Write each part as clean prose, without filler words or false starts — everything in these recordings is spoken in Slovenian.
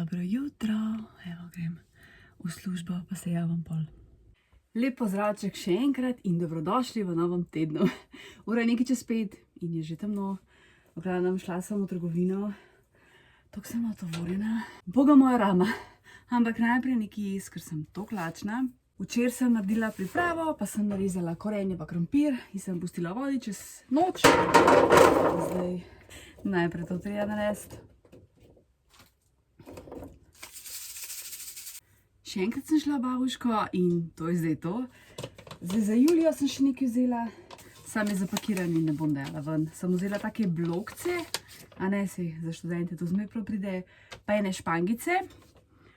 Dobro jutro, evo grem v službo, pa se javim pol. Lep pozdravček še enkrat in dobrodošli v novem tednu. Ura je nekaj čez 5 in je že temno. V glavnem šla sem v trgovino, tako sem natovorjena. Boga moja rama, ampak najprej nekaj jes, ker sem tako lačna. Včeraj sem naredila pripravo, pa sem narezala korenje pa krompir in sem pustila vodi čez noč. Zdaj najprej to treba narediti. Še enkrat sem šla v babuško in to je zdaj to. Zdaj za Julijo sem še nekaj vzela. Same zapakiranje ne bom dala ven. Sem vzela take blokce, a ne si za študente to zmeraj prav pride, pa ene špangice.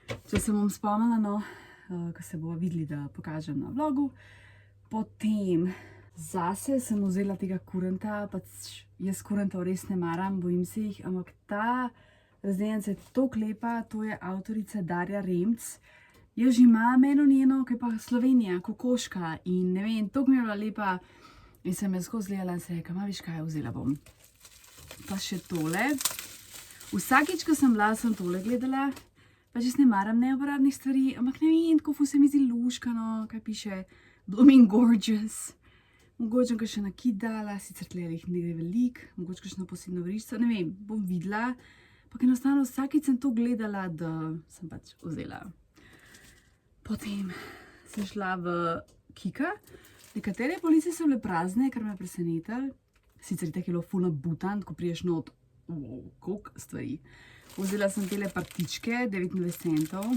Če se bom spomnila, no, ko se bomo videli, da pokažem na vlogu. Potem zase sem vzela tega kurenta, pač jaz kurentov res ne maram, bojim se jih, ampak ta razdeljenca je tako lepa, to je avtorica Darja Remc. Jaz že imam eno njeno, ki je pa Slovenija, kokoška in ne vem, tako mi je bila lepa in sem jo skozi gledala in se rekla, ma viš kaj, vzela bom. Pa še tole. Vsakič, ko sem bila, sem tole gledala, pa že ne maram neuporabnih stvari, ampak ne vem, tako ful se mi zdi luškano, kaj piše, Blooming Gorgeous. Mogoče ga še nakit dala, sicer tle jih ne gre veliko, mogoče kakšno posebno vriščo, ne vem, bom videla. Ampak enostavno vsakič sem to gledala, da sem pač vzela. Potem sem šla v Kika. Nekatere police so bile prazne, kar me je presenetilo. Sicer je tako bilo ful nabutan, ko priješ not, wow, koliko stvari. Vzela sem tele partičke, 29 centov.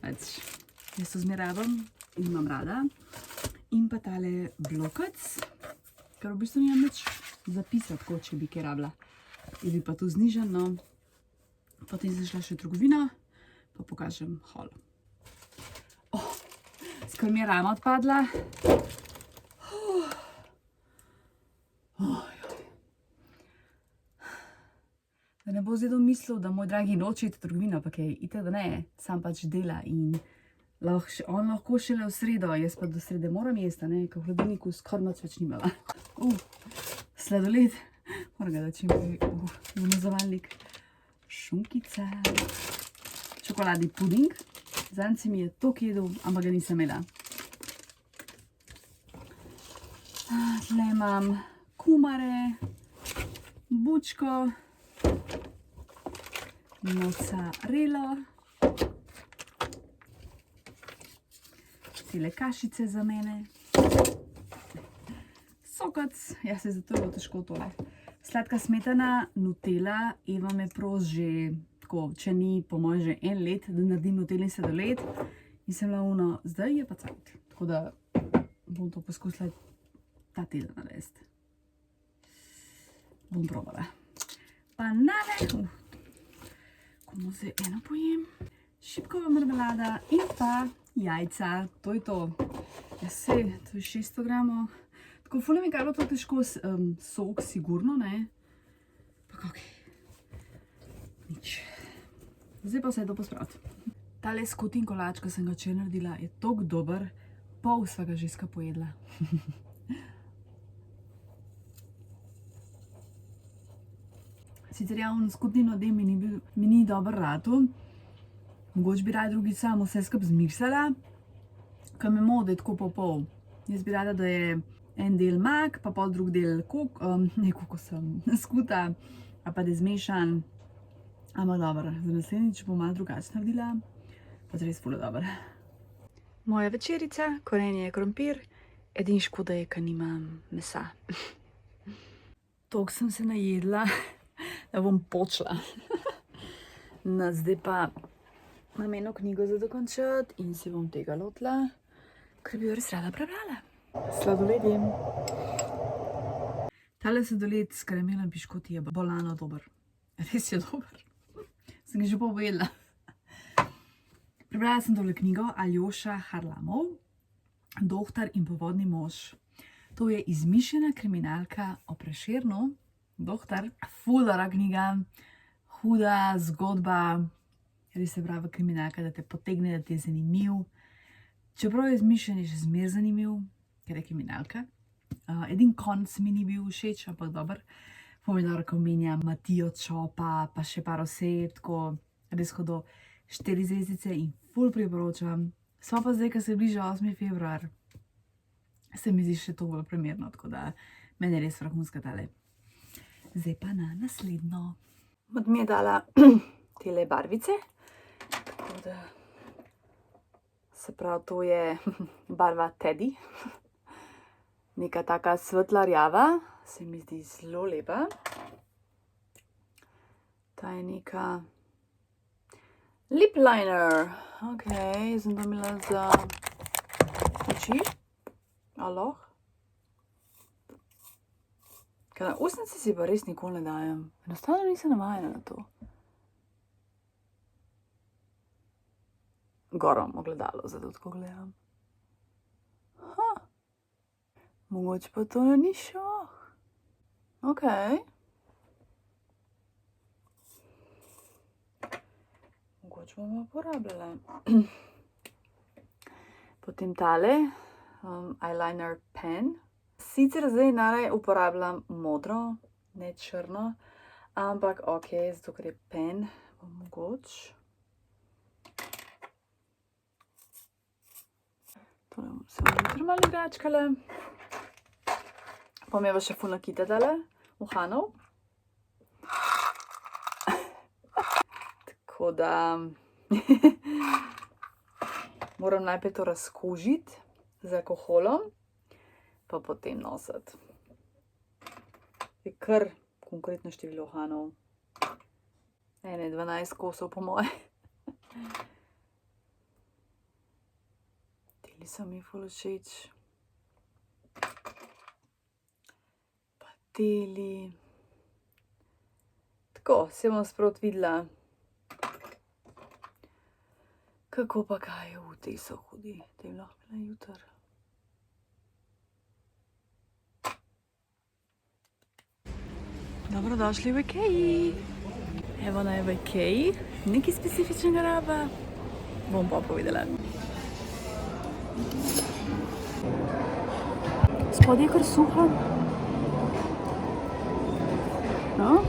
Pač, jaz to zmeraj rabim in imam rada. In pa tale blokec, ker v bistvu nimam nič zapisati, kot če bi kaj rabila. Je bil pa tu znižen, no. Potem sem šla še v trgovino, pa pokažem hol. Skoro mi je rama odpadla. Da ne bo zdaj domislil, da moj dragi noče iti v trgovino, pa kaj, itak da ne, sam pač dela in on lahko šele v sredo, jaz pa do srede moram jesti, ne, ker v hladilniku skoraj nič več nimala. Sladoled, moram ga dati čim prej v nazavalnik. Šunkica, čokoladni puding. Zadnjič se mi je toliko jedel, ampak ga nisem imela. Tle imam kumare, bučko, mozzarelo, tele kašice za mene, sokac, ja se zato je bilo težko tole. Sladka smetana, nutella, Eva me pros že tako, če ni po mojem že 1 let, da naredim nutelin sladoled in sem bila ono, zdaj je pa cajt. Tako da bom to poskusila ta teden narediti. Bom probala. Banane, komu zdaj eno pojem, šipkova marmelada in pa jajca, to je to. Ja se, to je 600 gramov. Tako ful mi kaj bilo to težko, sok sigurno, ne? Pa kakaj, nič. Zdaj pa vse to pospraviti. Tale skutin kolač, ko sem ga včeraj naredila, je toliko dober, pol sva ga že skupaj pojedla. Sicer ja, skutni nadem mi ni dober ratel, mogoče bi rada drugič samo vse skupaj zmiksala, ker me mode tako pol. Jaz bi rada, da je en del mak, pa pol drug del skuta, a pa da je zmešan. Ampak dobro, za naslednjič bom malo drugače naredila, pa res ful dobro. Moja večerica, korenje krompir, edin škoda je, ker nimam mesa. Toliko sem se najedla, da bom počla. No, zdaj pa imam eno knjigo za dokončati in se bom tega lotila, ker bi jo res rada prebrala. Sladoled jem. Tale sladoled s karamelom piškoti je bolano dober. Res je dober. Sem ga že pol pojedla. Prebrala sem tole knjigo Aljoša Harlamov, Dohtar in povodni mož. To je izmišljena kriminalka o Prešernu, Dohtar. Ful dobra knjiga, huda zgodba, res je prava kriminalka, da te potegne, da ti je zanimiv. Čeprav je izmišljen, je še zmeraj zanimiv, ker je kriminalka. Edin konec mi ni bil všeč, ampak dober. Pomidor, ko menja Matijo Čopa, pa še par oseb, tako res hudo 4 zvezdice in ful priporočam. Sva pa zdaj, ko se bliža 8. februar, se mi zdi še to bolj primerno, tako da meni je res vrhunska tale. Zdaj pa na naslednjo. Od mi je dala tele barvice, tako da se pravi, to je barva Teddy. Neka taka svetla rjava, se mi zdi zelo lepa. Ta je neka lip liner. Ok, sem to imela za oči. Aloh. Kaj na ustnici si pa res nikoli ne dajem. Enostavno nisem navajena na to. Goro ogledalo, zato tako gledam. Mogoče pa to ni šoh. Ok. Mogoče bomo uporabljala. Potem tale, eyeliner pen. Sicer zdaj naraj uporabljam modro, ne črno, ampak ok, zato ker je pen, bo mogoče. Tole se bom jutri malo igračkala. Pomeva še ful nakita tale, uhanov. Tako da moram najprej to razkužiti z alkoholom, pa potem nositi. Je kar konkretno število uhanov. 12 kosov po moje. Teli so mi ful všeč. Pa teli. Tako, se bom sprot videla, kako pa kaj v tej so hudi. Te bi lahko bila jutr. Dobrodošli v Ikeji. Evo naj v Ikeji. Nekaj specifičnega raba. Bom pa povedala. Spodaj je kar suha. No?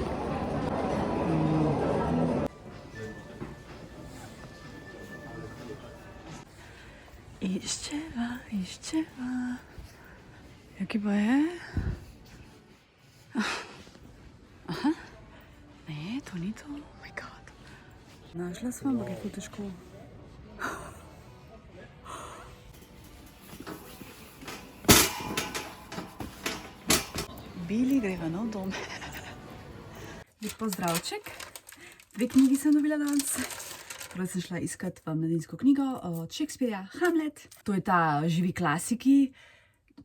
Iščeva. Jaki pa je? Aha. Ne, to ni to. Oh my god. Našla sva, ampak je ful težko. Bili greva nov dom. Lep pozdravček. 2 knjigi sem dobila danes. Prvo sem šla iskat v mladinsko knjigo od Shakespearea, Hamlet. To je ta živi klasiki.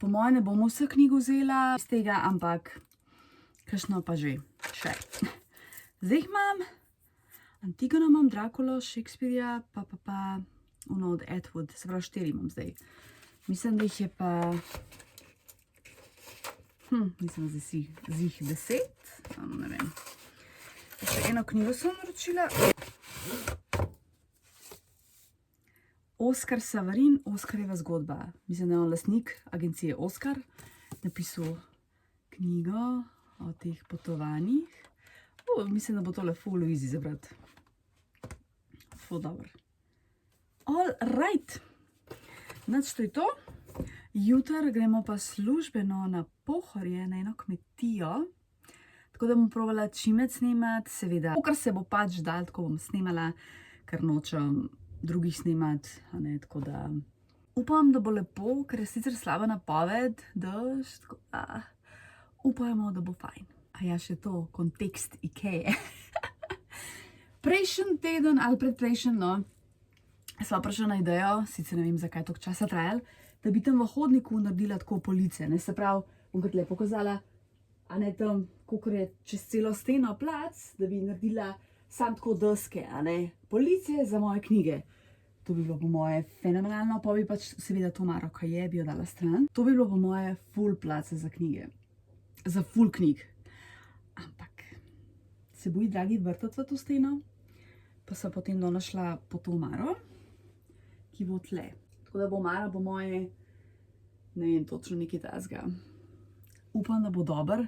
Po moje ne bom vse knjigo vzela iz tega, ampak kakšno pa že še. Zdaj imam Antigono, imam Drakulo, Shakespearea, pa ono od Atwood. Se pravi 4 imam zdaj. Mislim, da jih je pa... Nisem zdaj zih 10. Ne vem. Še eno knjigo sem naročila. Oskar Savarin, Oskarjeva zgodba. Mislim, da je on lastnik agencije Oskar. Napisal knjigo o teh potovanjih. Mislim, da bo tole ful easy za brati. Ful dobro. All right. Nič, to je to. Jutri gremo pa službeno na Pohorje, na eno kmetijo. Tako da bom probala čimet snemati, seveda. Kar se bo pač dal, tako bom snemala, ker nočem drugih snemati, a ne, tako da upam, da bo lepo, ker je sicer slaba napoved, dež, tako da upajmo, da bo fajn. A ja, še to, kontekst Ikeje. Prejšnji teden ali predprejšnji, no, sva prišla na idejo, sicer ne vem, zakaj toliko časa trajalo, da bi tam v hodniku naredila tako police, ne, se pravi, bom kar lepo pokazala, a ne tam, kakor je čez celo steno plac, da bi naredila sam tako deske, a ne, police za moje knjige. To bi bilo po moje fenomenalno, pa bi pač seveda to maro, kaj je, bi jo dala stran. To bi bilo po moje ful place za knjige. Za ful knjig. Ampak se boji dragi vrtati v to steno, pa sem potem donašla po to omaro, ki bo tle. Tako da bo omara po moje, ne vem, točno nekaj tazga. Upam, da bo dober,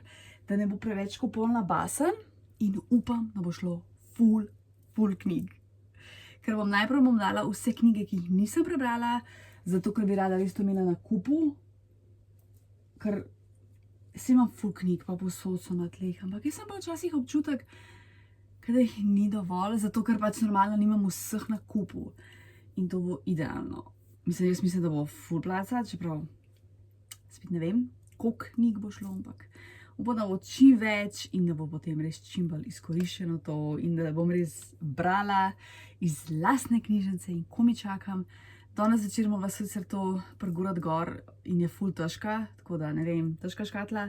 da ne bo preveč kupolna basen in upam, da bo šlo ful knjig. ker najprej bom dala vse knjige, ki jih nisem prebrala, zato ker bi rada res to imela na kupu, ker si imam ful knjig, pa povsod so na tleh, ampak jaz sem pa včasih občutek, da jih ni dovolj, zato ker pač normalno nimam vseh na kupu in to bo idealno. Jaz mislim, da bo ful placa, čeprav spet ne vem, koliko knjig bo šlo, ampak upam, da bo čim več in da bo potem res čim bolj izkoriščeno to in da bom res brala iz lastne knjižnice in ko mi čakam. Danes večer bom vas sicer to prgurat gor in je ful težka, tako da ne vem, težka škatla,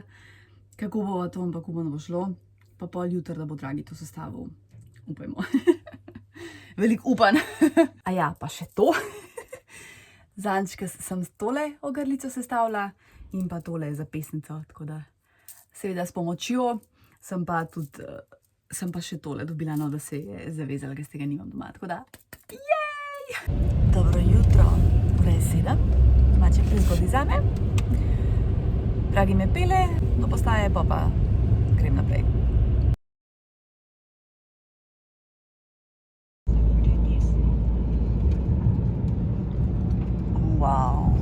kako bo to, ampak upam, da bo šlo, pa pol jutri, da bo Dragi to sestavil. Upajmo. Veliko upanj. A ja, pa še to. Zadnjič sem tole ogrlico sestavila in pa tole za pesnico, tako da seveda s pomočjo sem pa še tole dobila, no, da se je zavezala, ker se tega nimam doma, tako da jej! Dobro jutro, ura je 7, domače prezgodaj zame. Dragi me pele do postaje, pa grem naprej. Wow.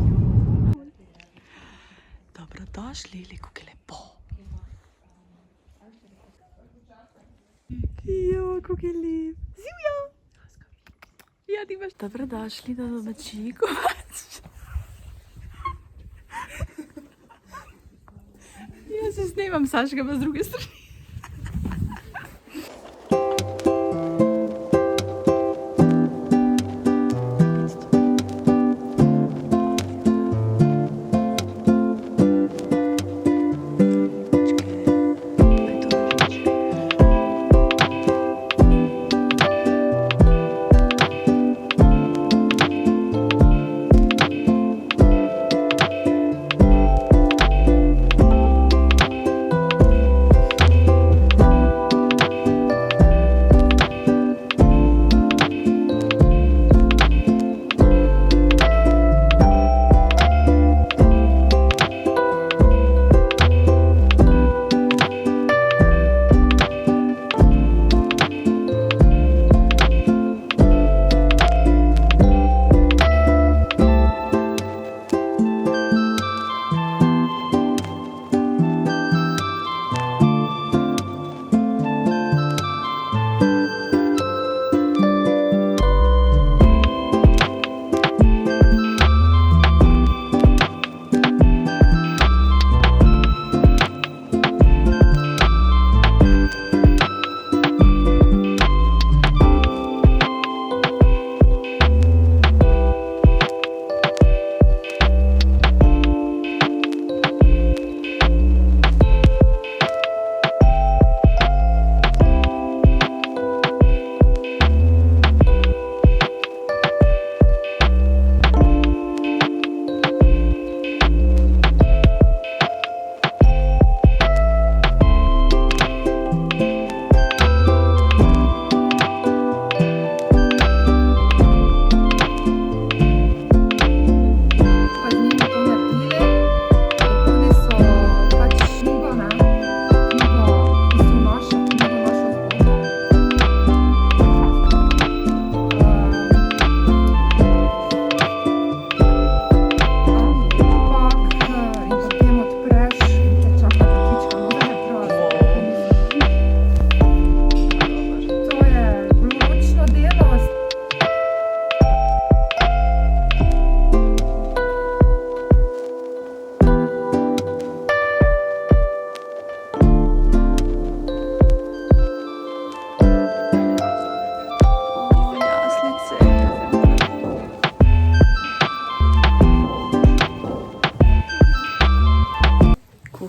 Dobrodošli, kako je lepo. Jo, kako je lep. Zivjo. Ja, ti imaš. Dobrodošli do domačiji kovač. Jaz se snemam, Saška pa z druge strani.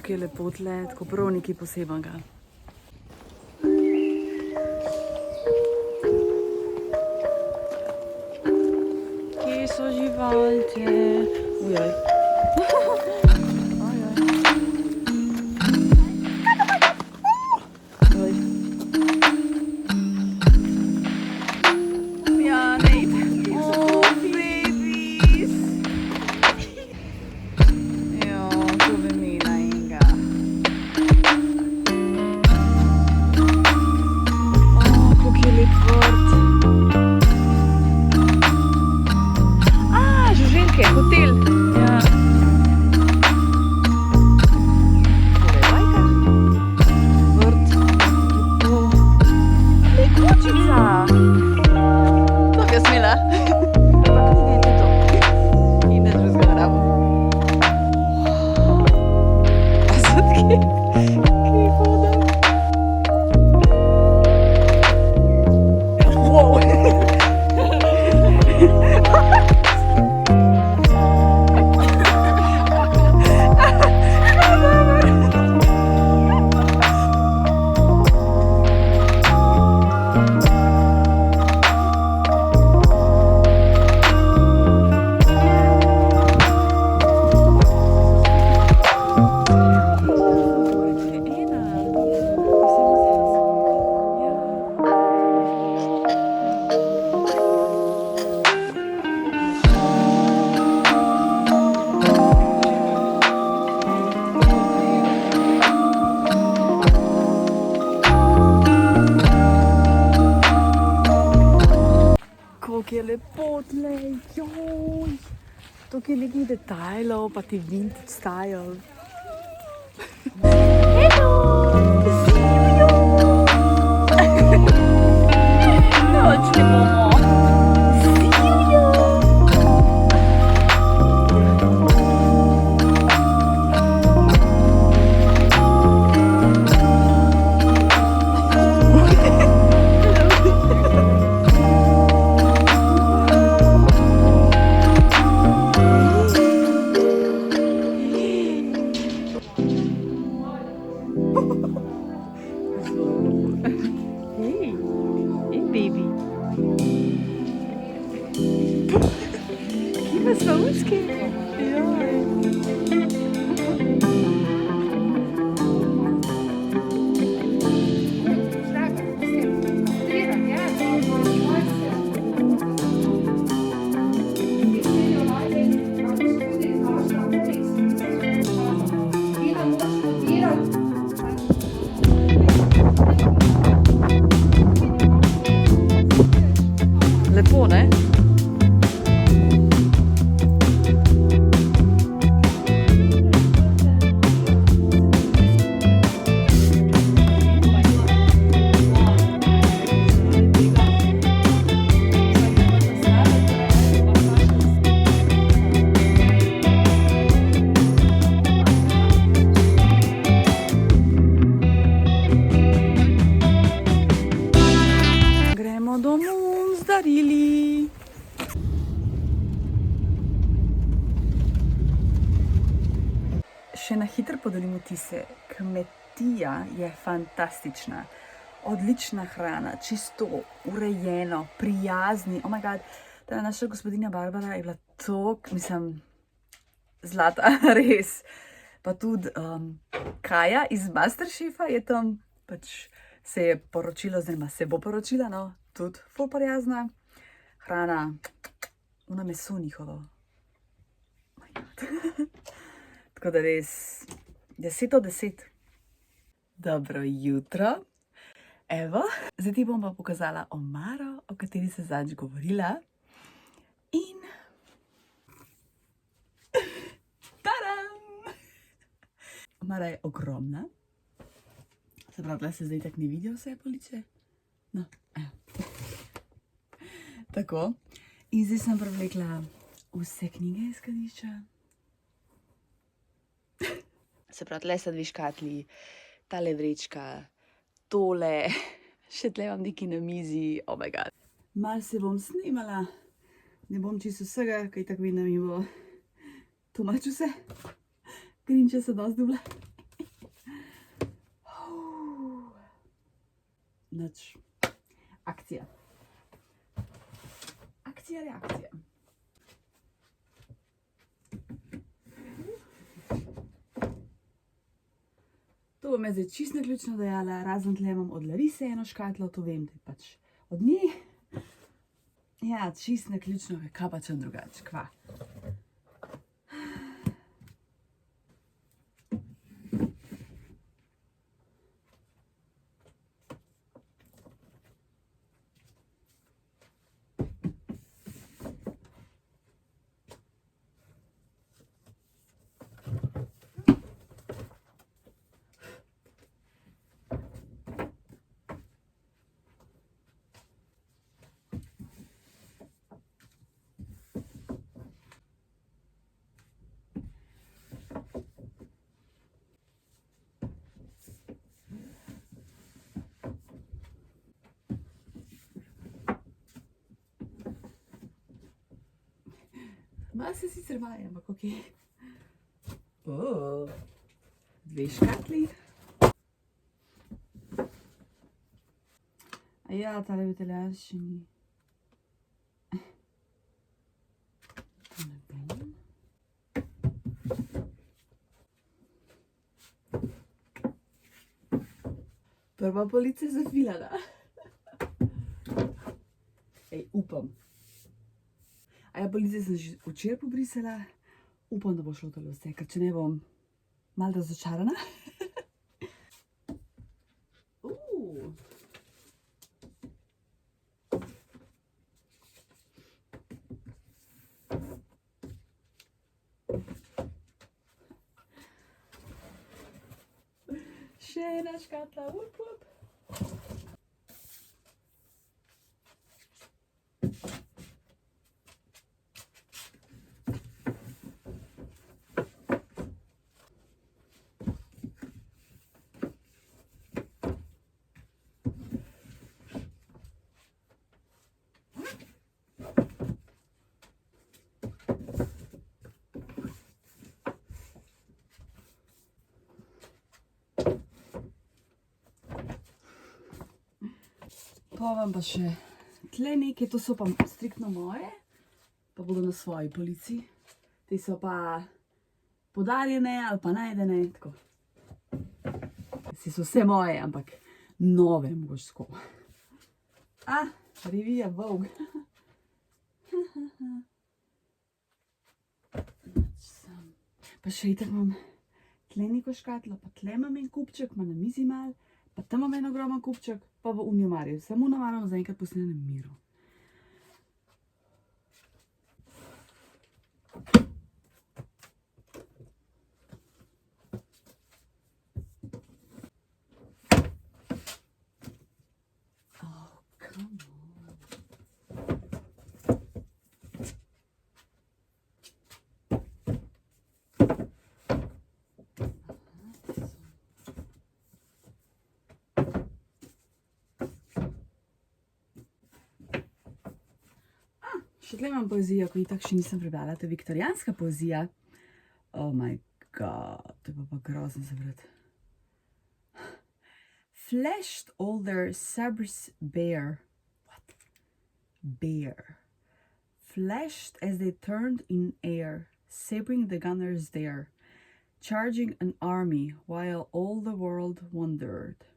Kako je lepo tle, tako prav nekaj posebenega. Kje so živalke? Ujaj. Tukaj je lepo tlej, joj. Tukaj je nekaj detajlov, pa ti vintage style. Odšli bomo. Baby. Ima saučki. Lepo, ne? Gremo domov z darili. Še na hitro podelim vtise. Kmetija je fantastična. Odlična hrana, čisto, urejeno, prijazni. Oh my god, ta naša gospodinja Barbara je bila tako, mislim, zlata, res. Pa tudi Kaja iz Masterchefa je tam, pač se je poročila, oziroma se bo poročila, no, tudi ful prijazna. Hrana, ono meso njihovo. Oh my god. Tako da res 10 od 10. Dobro jutro. Evo, zdaj ti bom pa pokazala omaro, o kateri sem zadnjič govorila. In tadam! Omara je ogromna. Se pravi, se zdaj tako ne vidijo vse police. No, evo. Tako. In zdaj sem prevlekla vse knjige iz skladišča. Se pravi, tle so dve škatli, tale vrečka, tole, še tle imam nekaj na mizi, oh my god. Malo se bom snemala, ne bom čisto vsega, kaj tako vidim, da mi bo tumač vse. Grinča se dosti dubla. Nič. Akcija. Akcija, reakcija. To bom jaz zdaj čisto naključno dajala, razen tle imam od Larise eno škatlo, to vem, da je pač od nje. Ja, čisto naključno, kaj pa čem drugače, kva. Malo se sicer vaja, ampak ok. Dve škatli. A ja, tale v italijanščini. To ne vem. Prva polica je zafilana. Ej, upam. A ja, police sem že včeraj pobrisala. Upam, da bo šlo tole vse, ker če ne bom malo razočarana. še ena škatla, up, up. Pa vam pa še tle nekaj, to so pa striktno moje, pa bodo na svoji polici. Te so pa podarjene ali pa najdene, tako. So vse moje, ampak nove mogoče tako. Revija Vogue. Pa še itak imam tle neko škatlo, pa tle imam en kupček, ima na mizi mal, pa tam imam en ogromen kupček, pa v unimarju. Samo navaram zaenkrat pustim na miru. Še tle imam poezijo, ko itak še nisem prebrala, to je viktorijanska poezija. Oh my god, to je pa grozno za brati. Flashed all their sabres bare. What? Bare. Flashed as they turned in air, sabring the gunners there, charging an army while all the world wondered.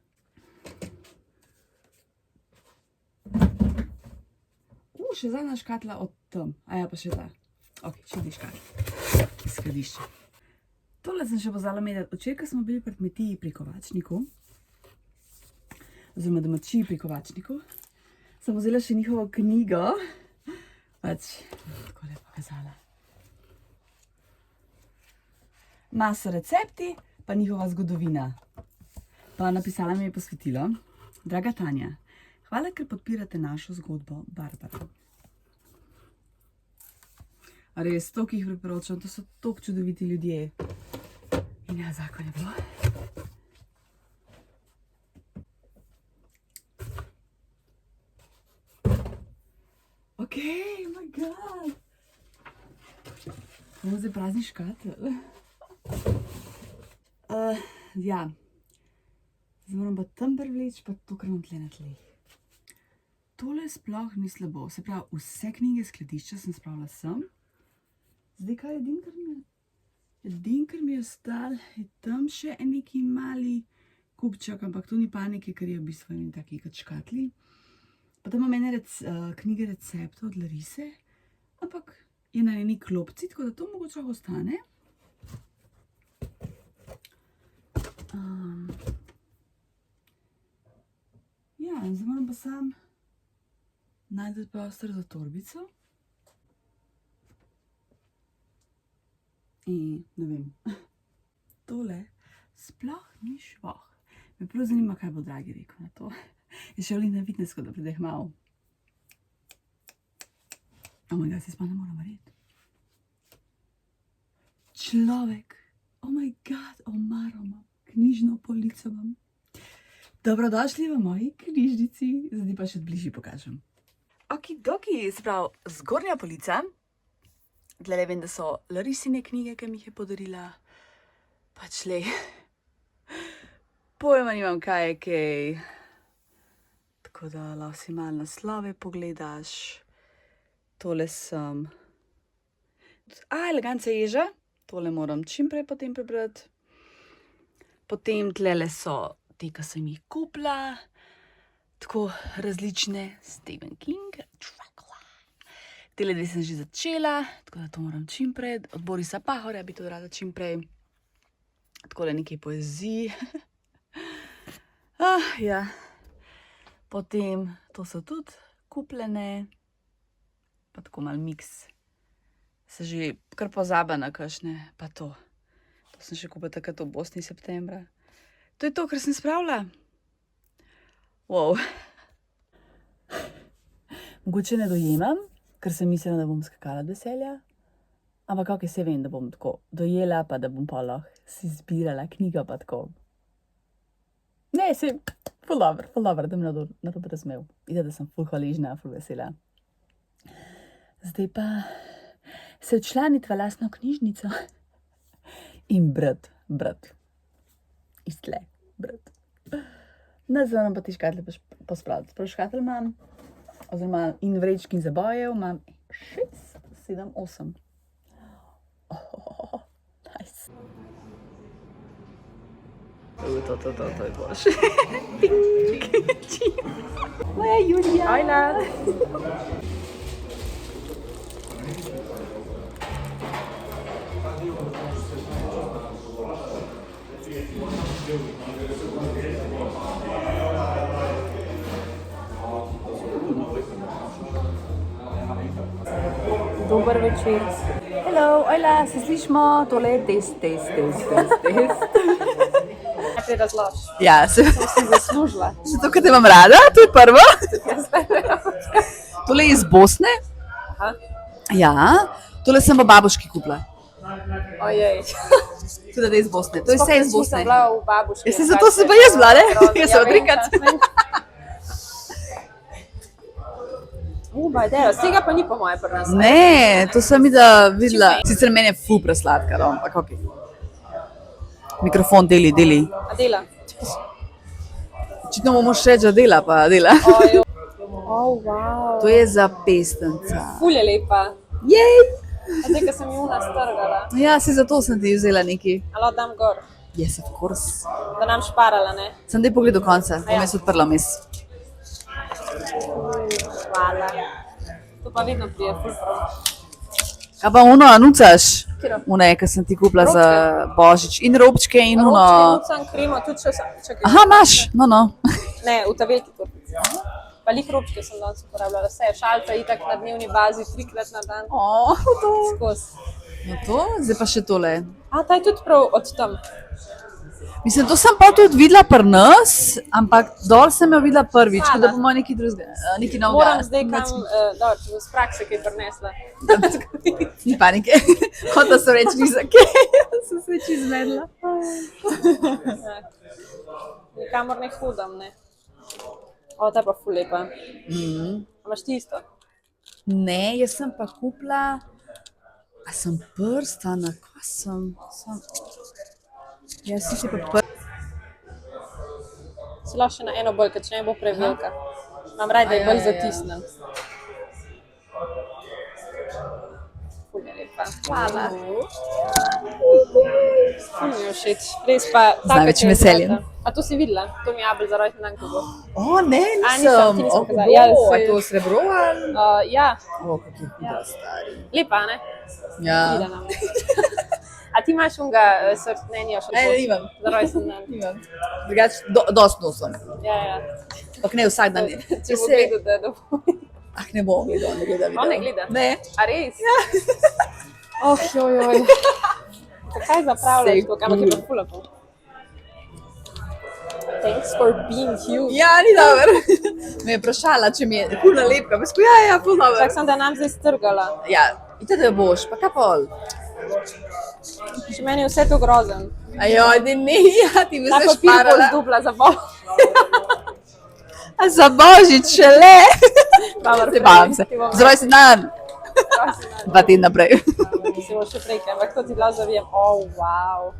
Še zadnja škatla od tam. Ja, pa še ta. Ok, še dve škatli. Skladišče. Tole sem še pozvala medeti. Včeraj, ko smo bili pri kmetiji pri Kovačniku, oziroma domačiji pri Kovačniku, sem vzela še njihovo knjigo. Pač, tako lepo kazala. Masa recepti, pa njihova zgodovina. Pa napisala mi je posvetilo. Draga Tanja, hvala, ker podpirate našo zgodbo Barbara. Res, toliko jih priporočam, to so toliko čudoviti ljudje. In ja, zakon je bilo. Ok, oh my god. Bomo zdaj prazni škatel. Ja. Zdaj moram pa tam privleči, pa to, kar imam tle na tleh. Tole sploh ni slabo. Se pravi, vse knjige skladišča sem spravila sem. Zdaj, kaj je edin, kar mi je ostal, je tam še en neki mali kupček, ampak to ni panike, ker je v bistvu eni taki kot škatli. Pa tam imam ene knjige receptov od Larise, ampak je na eni klopci, tako da to mogoče ostane. Ja, in zdaj moram pa sam najti prostor za torbico. In ne vem, tole sploh ni švoh. Me prav zanima, kaj bo Dragi rekel na to. Je šel na fitnessko, da pride malo. Oh my god, se sploh ne moram verjeti. Človek, oh my god, omaro imam, knjižno polico imam. Dobrodošli v moji knjižnici, zdaj pa še bližje pokažem. Okidoki, se pravi, zgornja polica. Tlele vem, da so Larisine knjige, ki mi jih je podarila. Pač lej. Pojma nimam, kaj je kaj. Tako da lahko si malo naslove pogledaš. Tole sem. Elegance ježa. Tole moram čimprej potem prebrati. Potem tlele so te, ki sem jih kupila. Tako različne. Stephen King. Tele dve sem že začela, tako da to moram čimprej. Od Borisa Pahorja bi to rada čimprej. Takole nekaj poezij. Ja. Potem, to so tudi kupljene. Pa tako malo miks. Se že kar pozaba na kakšne, pa to. To sem še kupila takrat v Bosni septembra. To je to, kar sem spravila. Wow. Mogoče ne dojemam, ker sem mislila, da bom skakala od veselja. Ampak kako se vem, da bom tako dojela, pa da bom pa lahko si zbirala knjigo pa tako. Ne, ful dobro, da me narobe razumel. Ide, da sem ful hvaležna, ful vesela. Zdaj pa se včlanit v lastno knjižnico in brat. Istle, brat. Zdaj nam pa ti škatle pospraviti. Prav škatel imam, oziroma in vrečki in zabojev imam 6, 7, 8. Oh, nice. To je boš. Moja Julija. Ajla. Dober večer. Hello, ajla, se slišimo? Tole je test. Najprej razlož. Ja, se Si zaslužila. zato, ker te imam rada, to je prvo. Tole je iz Bosne. Aha. Ja, tole sem v babuški kupila. Ojej. Tudi da je iz Bosne. To je vse iz Bosne. Nisem bila v babuški. Ja, se zato sem pa jaz bila, ne? Jaz sem odrikati. Bajdejo, z tega pa ni po moje pri nas. Ne, to sem videla. Sicer meni je ful presladka, no, ampak okej. Mikrofon deli. A dela? Očitno bomo še reči, da dela, pa dela. Ojoj. Wow. To je za pestenca. Ful je lepa. Jej! A zdaj, ko sem juna strgala. Ja, si zato sem ti vzela neki. Alo, dam gor. Yes, of course. Da nam šparala, ne? Sem dej pogled do konca, bom Ja. jaz odprla mes. Hvala. To pa vedno prije, ful prav. Kaj pa ono, nucaš? Katero? Une, ki sem ti kupila za Božič. In robčke in ono. Robčke, nucam, kremo, tudi če sem. Čakaj. Aha, imaš? No. Ne, v ta veliki torbici. Pa lih robčke sem danes uporabljala. Vse, šalca itak na dnevni bazi, 3-krat na dan. To. Skozi. No to, zdaj pa še tole. A, ta je tudi prav od tam. Mislim, to sem pa tudi videla pri nas, ampak dol sem jo videla prvič, Hvala. da bomo nekaj drugega, nekaj novega. Moram zdaj kam, dobro, če bom z prakse kaj prinesla. Ni panike. Hotela sem reči, ni za kaj. Sem se čisto zmedla. Ja. Nikamor ne hodam, ne. O, ta je pa ful lepa. A imaš ti isto? Ne, jaz sem pa kupila, a sem prstana, kaj sem? Jaz si pa prstana. Si lahko še na eno bolj, ker če ne bo prevelika. Imam rad, da je bolj zatisnen. Ful je lepa. Hvala. Ful mi je všeč. Res pa Z največjim veseljem. A to si videla? To mi je abel za rojstni dan, ko bo. O, ne, nisem, ti nisem pokazala. Ja, A saj- je to srebro ali? Ja, O, kak je huda, stari. lepa, ne? Ja. Pride nam. A ti imaš unga sortnenja še Ne, nimam. za rojstni dan? Nimam. Drugač, dost nosom. Ja. Ampak ne vsak dan. Če bo gledal, da bo. Ah, ne bom gledal, ne gleda video. On ne gleda? Ne. A res? Ja. Joj. Zakaj zapravljaš Sej to, ampak je pa ful lepo. Thanks for being you. Ja, ni dobro. Me je vprašala, če mi je ful nalepka. Pa sko, ja, ful dobro. Čak sem, da nam zdaj strgala. Ja, ite da boš, pa kaj pol? Še meni je vse to grozen. Ajoj, ne, ja, ti bi Ta se papir bo šparala. zdubla za bol. A za Božič šele. Dobro, Se bavim se. ti bom Za rojstni dan. 2 tedna prej. Si bo še prej, ampak to ti bila zavijem. Oh, wow.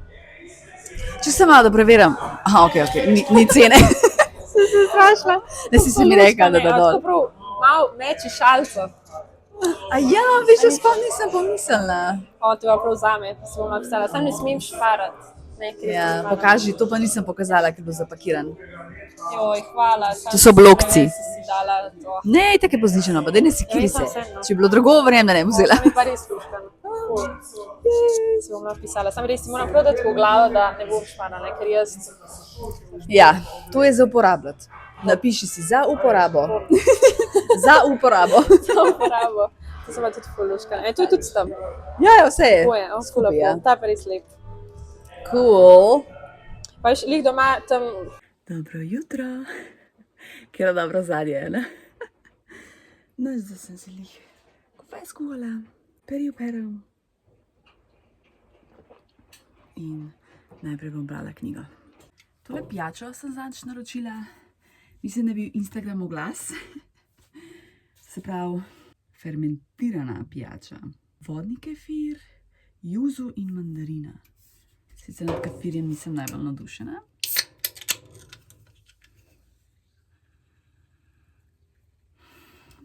Če se malo da preverim. Aha, okej, ni cene. Sem se strašila. Ne si mi rekla, da Tako dol. prav, malo meči šalco. A ja, veš, jaz sploh nisem pomislila. O, to je prav zame, si bom napisala. Sam ne smem šparati. Ne, ker Ja, sem pokaži, to pa nisem pokazala, ker je bil zapakiran. Joj, hvala. To so blokci. Si dala to. Ne, tako je pozničeno, pa da ne si kiri Ja, se. vem, no. Če bi bilo drugo, verjamem, da ne bi vzela. Sam je pa res luškan. Si bom napisala. Sam res si moram prav dati v glavo, da ne bom šparala, ker jaz... Ja, to je za uporabljati. Napiši si za uporabo. Za uporabo. Za uporabo. To sem pa tudi ful luškan. To je tudi s tem. Ja, vse je. To je, ful Skupaj, ja. lepo. Ta je pa res lep. Cool. Pa še lih doma tam. Dobro jutro. Kjera dobro zadje, ne? No, zdaj sem se lih kofe skuhala, peri operem. In najprej bom brala knjigo. Tole pijačo sem zadnjič naročila. Mislim, da je bil Instagram oglas. Se pravi, fermentirana pijača. Vodni kefir, juzu in mandarina. Sicer nad kefirjem nisem najbolj navdušena.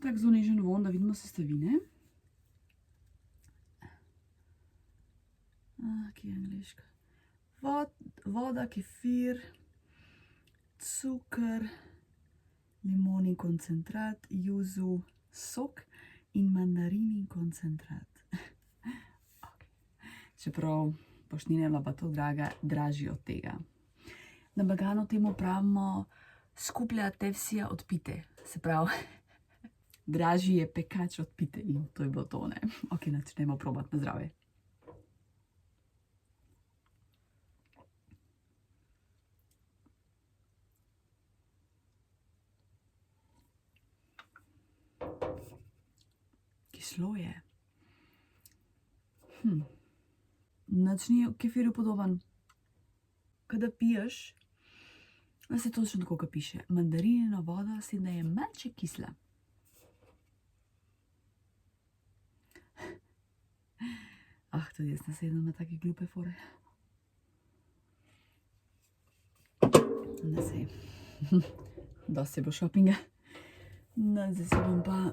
Tak zelo nežen vonj, da vidimo sestavine. Kje je angliška? Voda, kefir, cukor, limonin koncentrat, juzu, sok in mandarini koncentrat. Okay. Čeprav poštnine je pa to dražji od tega. Na Balkanu temu pravimo skuplja tevsija od pite. Se pravi, dražji je pekač od pite in to je bilo to, ne? Ok, načnemo probati na zdravje. Kislo je. Nič ni kefirju podoben. Kada piješ, da se točno tako, kot piše. Mandarinina voda se da je malce kisla. Tudi jaz nasedam na take glupe fore. Ne sej. Dosti je bilo šopinga. No, zdaj se bom pa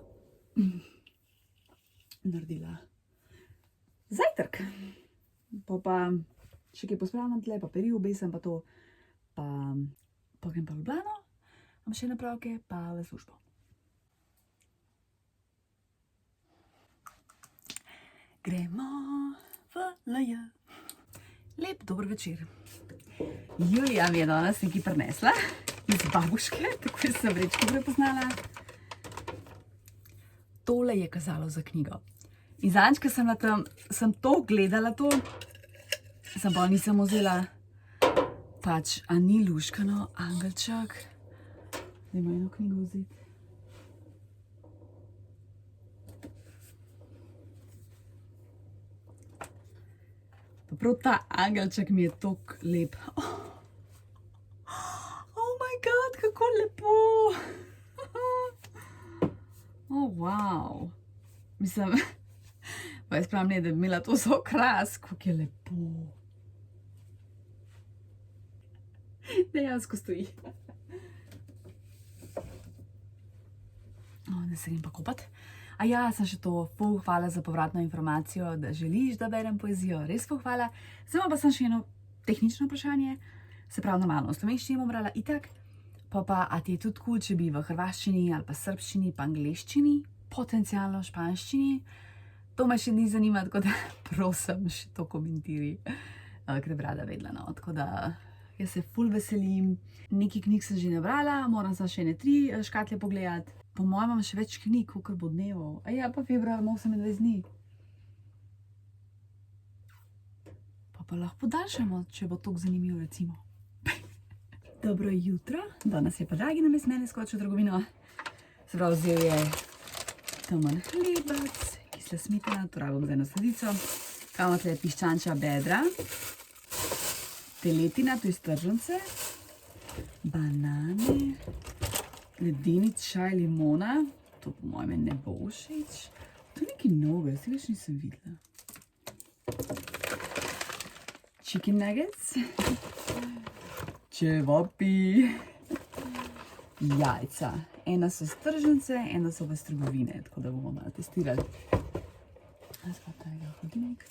naredila zajtrk. Pa še kaj pospravljam tle, pa peri obesam, pa to. Pa grem pa v Ljubljano, imam še napravke, pa v službo. Gremo v LJ. Lep dober večer. Julija mi je danes nekaj prinesla iz babuške, tako sem vrečko prepoznala. Tole je kazalo za knjigo. In zadnjič, ko sem to gledala, sem pa nisem vzela pač, a ni luškano, angelček. Dajmo eno knjigo vzeti. Pa prav ta angelček mi je toliko lep. Oh my god, kako lepo! Oh, wow. Mislim, pa jaz pravim, ne, da bi imela to za okras, kako je lepo. Dejansko stoji. Da se grem pa kopat. Sem še to, ful hvala za povratno informacijo, da želiš, da berem poezijo. Res ful hvala. Zdaj pa sem še eno tehnično vprašanje. Se pravi, normalno, v slovenščini bom brala itak. Pa, a ti je tudi kul, če bi v hrvaščini ali pa srbščini, pa angleščini, potencialno španščini. To me še ni zanima, tako da prosim, še to komentiri, ker bi rada vedela, no. Tako da, jaz se ful veselim. Nekaj knjig sem že nabrala, moram samo še ene 3 škatle pogledati. Po mojem imam še več knjig, kakor bo dnevov. Pa februar ima 28 dni. Pa lahko podaljšamo, če bo toliko zanimivo, recimo. Dobro jutro, danes je pa Dragi namesto mene skočil v trgovino. Se pravi, vzel je temen hlebac, kisla smetana, to rabim za eno sladico. Kaj imamo tle? Piščančja bedra, teletina, to je stržence, banane, ledeni čaj limona, to po mojem ne bo všeč. To je nekaj novega, jaz več nisem videla. Chicken nuggets, čevapi, jajca. Ena so stržence, ena so bez trgovine, tako da bomo malo testirali. Zdaj tega hodnik.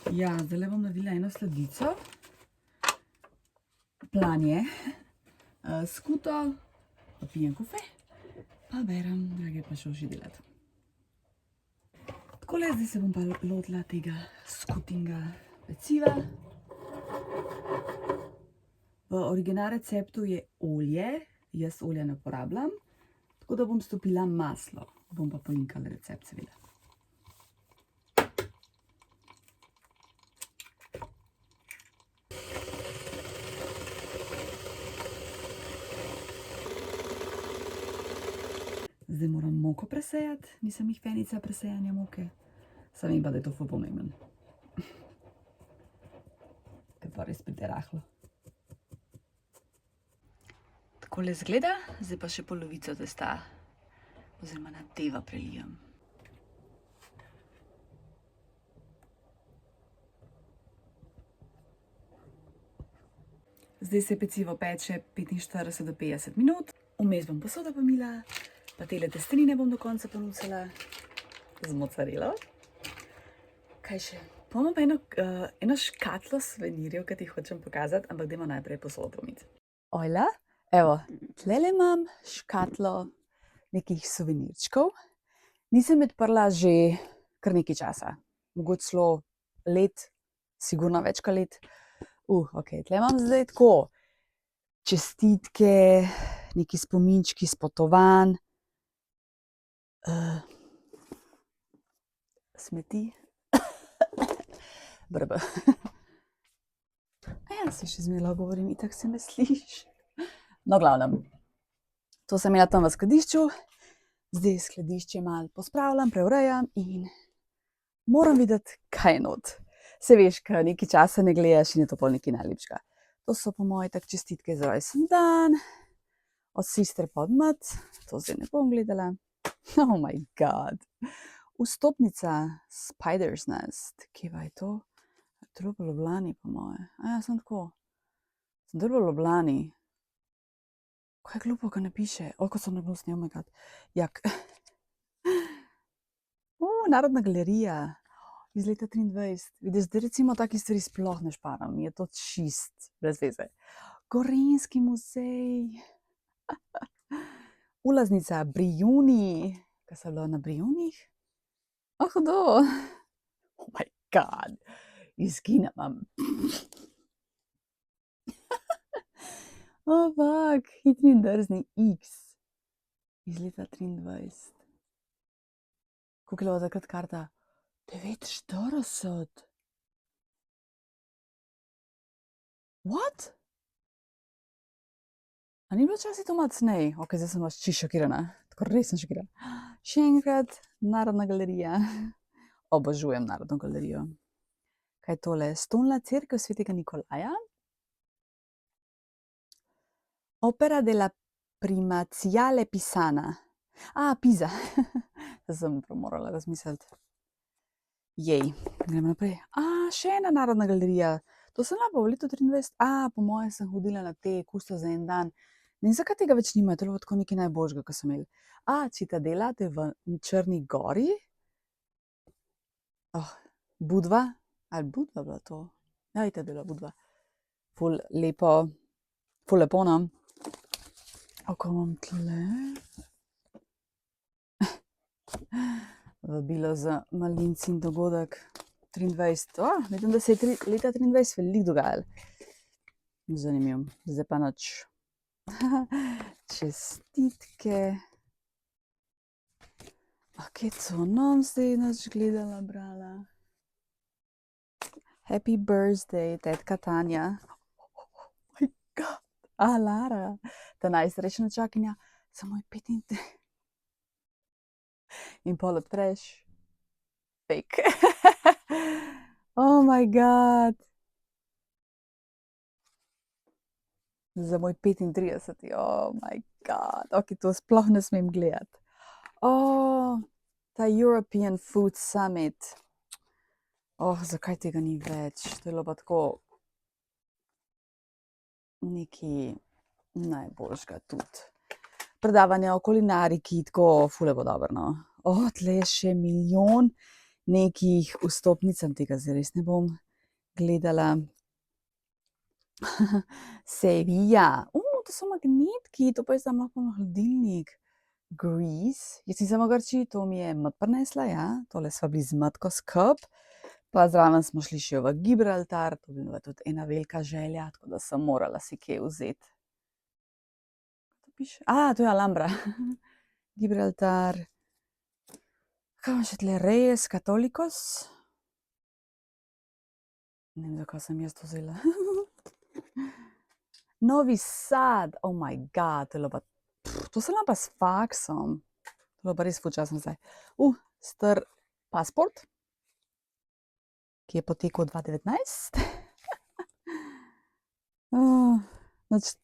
Zdaj bom naredila eno sladico. Plan je skuto, pa pijem kofe, pa berem, Dragi pa šel že delati. Takole, zdaj se bom pa lotila tega skutinga peciva. V original receptu je olje, jaz olja ne uporabljam, tako da bom stopila maslo. Bom pa polinkala recept, seveda. moko presejati, nisem jih fenica presejanja moke. Sam vem pa, da je to ful pomemben. Ker pa res pride rahlo. Takole izgleda, zdaj pa še polovico testa oziroma nateva prelijem. Zdaj se pecivo peče 45 do 50 minut. Vmes bom posodo pomila, pa tele testenine bom do konca ponucala z mozzarelo. Kaj še? Imamo pa eno škatlo suvenirjev, ki ti hočem pokazati, ampak dajmo najprej posodo pomiti. Ojla, evo, tlele imam škatlo nekih suvenirčkov. Nisem odprla že kar nekaj časa, mogoče celo let, sigurno več kot let. Ok, tle imam zdaj tako čestitke, neki spominčki s potovanj, smeti. Brb. Ja, se še zmeraj govorim, itak se me sliši. No, glavnem, to sem imela tam v skladišču, zdaj skladišče malo pospravljam, preurejam in moram videti, kaj je not. Se veš, ko nekaj časa ne gledaš in je to pol nekaj najlepšega. To so po moji tak čestitke za rojsten dan, od sestre pa od mat, to zdaj ne bom gledala. Oh my god. Vstopnica Spider's Nest, kje pa je to? To je v Ljubljani po moje. Ja, sem tako. Sem v Ljubljani. Kaj je glupo, ko ne piše? Ko so nagnusni, oh my god. Jak. Narodna galerija. Iz leta 23. Vidiš, da recimo taki stvari sploh ne šparam. Je to čist, brez veze. Gorenjski muzej. Ulaznica Brijuni. Kaj sem bila na Brijunih? Hudo. Oh my god. Izginam. Oh, fuck. Hitri in drzni X. Iz leta 23. Koliko je bila takrat karta? 49. What? A ni bilo časi to malo cenej? Ok, zdaj sem vas čisto šokirana. Tako res sem šokirana. Še enkrat, Narodna galerija. Obožujem Narodno galerijo. Kaj je tole? Stolna cerkev svetega Nikolaja. Opera della Primaziale Pisana. Pisa. Zdaj sem morala razmisliti. Jej, gremo naprej. Še ena Narodna galerija. To sem bila pa v letu 23. Po moje sem hodila na te kusto za en dan. Ne vem, zakaj tega več nimajo, to je bilo tako nekaj najboljšega, ko sem imeli. Citadela, to je v Črni gori. Budva. Ali Budva bila to? Ja, to je bila Budva. Ful lepo, ful lepo, no. Ko imam tle. Vabilo za malinci in dogodek 23. Vidim, da se je leta 23 veliko dogajalo. Zanimivo. Zdaj pa noč. Čestitke. Kje so nam zdaj noč gledala, brala? Happy birthday, tetka Tanja. Oh my god. Lara. Ta najstarejša nečakinja. Samo je 35. In pol odpreš. Fake. Oh my god. Za moj 35. Oh my god. Ok, to sploh ne smem gledati. Ta European Food Summit. Zakaj tega ni več? To je bilo pa tako nekaj najboljšega tudi. Predavanja o kulinariki, tako ful je bo dobro, no. Tle je še milijon nekih vstopnic, tega zdaj res ne bom gledala. Sevilla. To so magnetki, to pa je zdaj lahko na hladilnik. Greece. Jaz nisem v Grčiji, to mi je mat prinesla, ja. Tole sva bili z matko skup. Pa zraven smo šli še v Gibraltar, to bi bila tudi ena velika želja, tako da sem morala si kje vzeti. To je Alhambra. Gibraltar. Kaj imam še tle? Reyes Católicos. Ne vem, zakaj sem jaz to vzela. Novi Sad. Oh my god, to sem pa s faksom. To je pa res ful čas nazaj. Star pasport, ki je potekel 2019.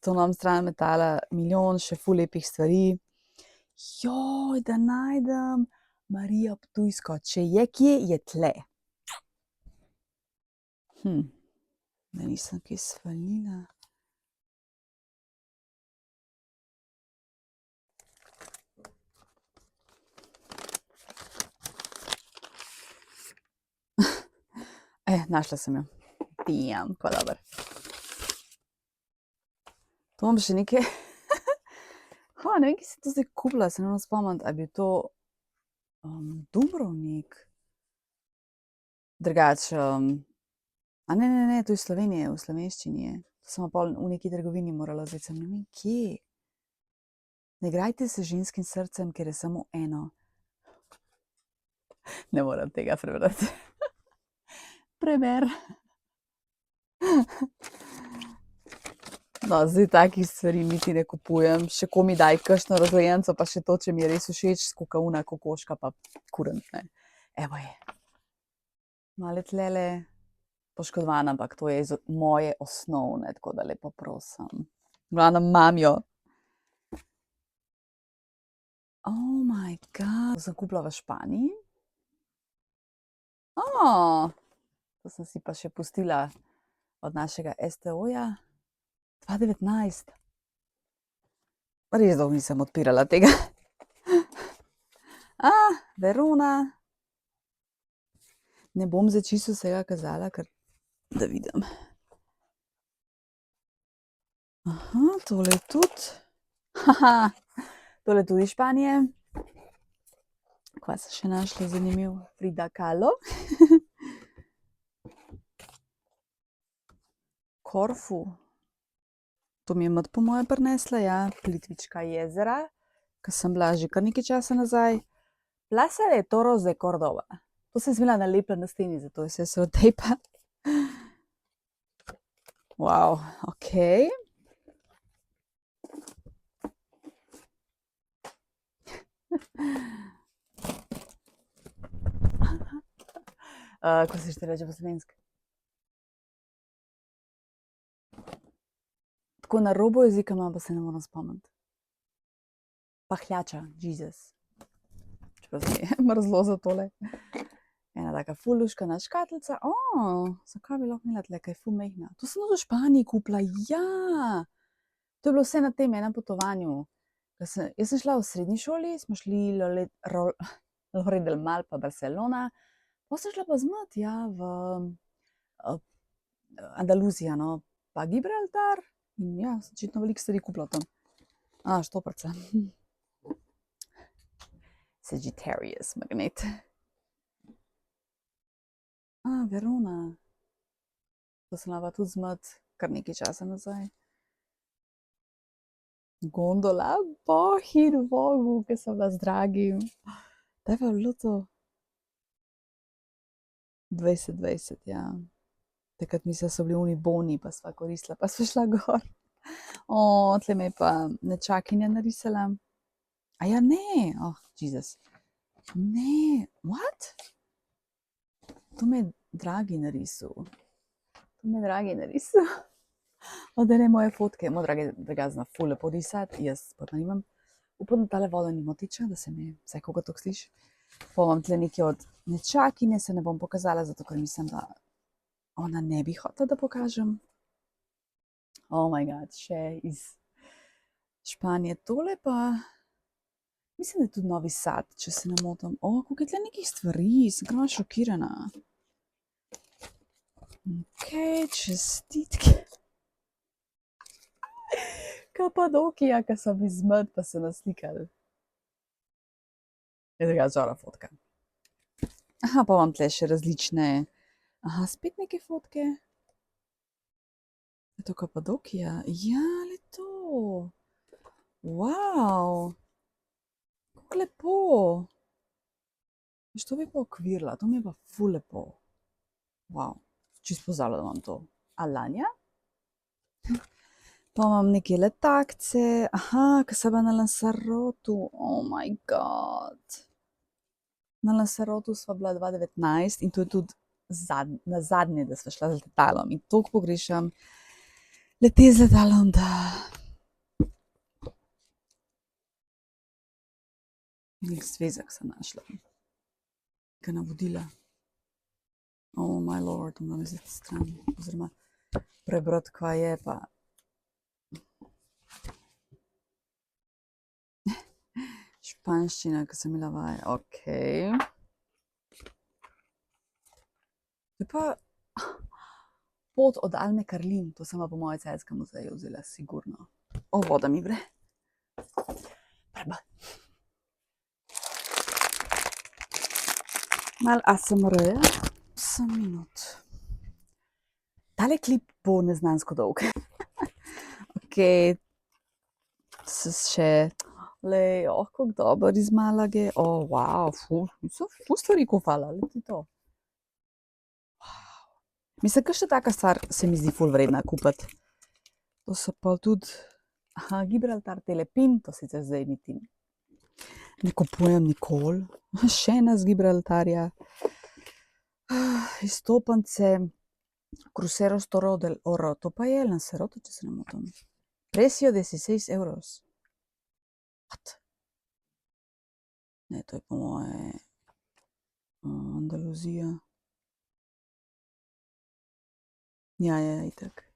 To nam stran metala milijon še ful lepih stvari. Joj, da najdem Marijo Ptujsko. Če je kje, je tle. Da nisem kaj svalila. Našla sem jo. Damn, kva dober. To imam še nekaj. Ne vem, ki si to zdaj kupila, se ne morem spomniti, a bi to Dubrovnik. Drugač, ne, to je Slovenije, v slovenščini je. To sem pol v neki trgovini morala vzeti, sem ne vem, kje. Ne igrajte se ženskim srcem, ker je samo eno. Ne moram tega prebrati. Preber. No, zdaj takih stvari niti ne kupujem. Še ko mi daj kakšno razvajenco, pa še to, če mi je res všeč, skokavuna, kokoška, pa kurent, ne. Evo je. Malo tlele poškodovana, ampak to je moje osnovne, tako da lepo prosim. Glavno imam jo. Oh my god. To sem kupila v Španiji. To sem si pa še pustila od našega STO-ja. 2019. Res dolgo nisem odpirala tega. Verona. Ne bom zdaj čisto vsega kazala, ker da vidim. Tole tudi. Tole tudi Španije. Kva sem še našla zanimiv? Frida Kahlo. Korfu. To mi je mat po moje prinesla, ja. Plitvička jezera, ko sem bila že kar nekaj časa nazaj. Plaza de Toros de Córdoba. To sem smela nalepila na steni, zato je vse selotejpa. Wow, okej. Ko se še reče po slovenski? Tako na robu jezika imam, pa se ne moram spomniti. Pahljača, Jesus. Čeprav se mi je mrzlo za tole. Ena taka ful luškana škatlica. Zakaj bi lahko imela tle, kaj ful mehna? To sem v Španiji kupila, ja! To je bilo vse na tem enem potovanju. Jaz sem šla v srednji šoli, smo šli Lloret del Mar pa Barcelona. Pa sem šla pa zmat, ja, v Andaluzijo, no, pa Gibraltar. In ja, sem očitno veliko stvari kupila tam. Štoparca. Sagittarius magnet. Verona. To sem pa tudi zmat kar nekaj časa nazaj. Gondola, bohir bogu, ki sem bila z dragim. Kdaj pa je bilo to? 2020, ja. Takrat mislim, so bili oni boni, pa sva koristila, pa sva šla gor. Tle me je pa nečakinja narisala. Ja, ne, Jesus. Ne, what? To me je dragi narisal. Da ne moje fotke, moj draga zna ful lepo risati, jaz pa nimam. Upam, da tale voda ni motiča, da se me vsaj koga tok sliši. Pa imam tle nekaj od nečakinje, se ne bom pokazala, zato ker mislim, da ona ne bi hotela, da pokažem. Oh my god, še iz Španije. Tole pa, mislim, da je tudi Novi Sad, če se ne motim. Koliko je tle nekih stvari, sem kar malo šokirana. Okej, čestitke. Kapadokija, ki so mi zmet, pa so naslikali. Je taka žara fotka. Pa imam tle še različne, spet neke fotke. Je to Kapadokija? Ja, le to. Wow. Kako lepo. Veš, to bi pa okvirila, to mi je pa ful lepo. Wow, čisto pozabila, da imam to. Alanja. Pa imam neke letakce, aha, ki sem bila na Lanzarotu, oh my god. Na Lanzarotu sva bila 2019 in to je tudi na zadnje, da sva šla z letalom in toliko pogrešam leteti z letalom, da... Nek zvezek sem našla, ki navodila. Oh my lord, moram vzeti stran, oziroma prebrati, kva je pa. Španščina, ki sem imela vaje, okej. To je pa pot od Alme Karlin, to sem pa po moje Celjskem muzeju vzela, sigurno. O, voda mi vre. Preba. Mal ASMR, 8 minut. Tale klip bo neznansko dolg. Okej, še... Lej, kako dober iz Malage. O, wow, ful stvari kupala, le ti to. Wow. Mislim, kakšna taka stvar se mi zdi ful vredna kupiti. To so pa tudi, aha, Gibraltar Telepin, to sicer zdaj niti ne kupujem nikoli. Še ena z Gibraltarja. Izstopance, Cruceros Toro del Oro, to pa je Lanzarote, če se ne motim. Precio 16 euros. What? Ne, to je po moje Andaluzija. Ja, itak.